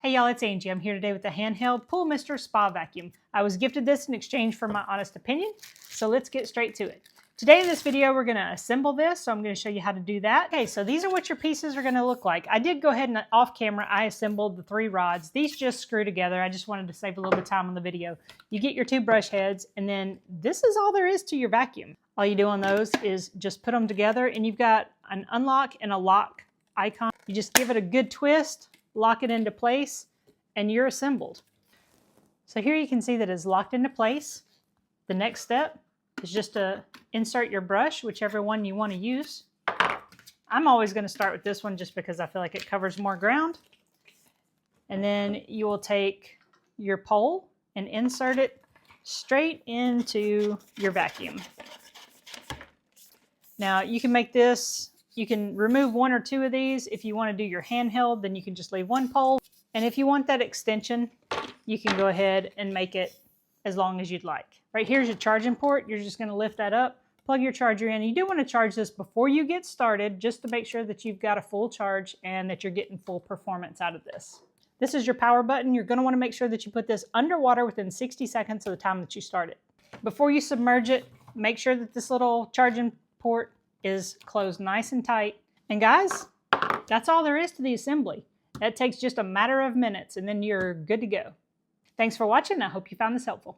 Hey y'all, it's Angie. I'm here today with the Handheld Spa Vacuum. I was gifted this in exchange for my honest opinion, so let's get straight to it. Today in this video, we're gonna assemble this, so I'm gonna show you how to do that. Okay, so these are what your pieces are gonna look like. I did go ahead and off camera, I assembled the 3 rods. These just screw together. I just wanted to save a little bit of time on the video. You get your 2 brush heads, and then this is all there is to your vacuum. All you do on those is just put them together, and you've got an unlock and a lock icon. You just give it a good twist, lock it into place, and you're assembled. So here you can see that it's locked into place. The next step is just to insert your brush, whichever one you want to use. I'm always going to start with this one just because I feel like it covers more ground. And then you will take your pole and insert it straight into your vacuum. Now you can make this, you can remove 1 or 2 of these. If you want to do your handheld, then you can just leave 1 pole. And if you want that extension, you can go ahead and make it as long as you'd like. Right here's your charging port. You're just going to lift that up, plug your charger in. You do want to charge this before you get started, just to make sure that you've got a full charge and that you're getting full performance out of this. This is your power button. You're going to want to make sure that you put this underwater within 60 seconds of the time that you start it. Before you submerge it, make sure that this little charging port is closed nice and tight. And guys, that's all there is to the assembly. That takes just a matter of minutes and then you're good to go. Thanks for watching. I hope you found this helpful.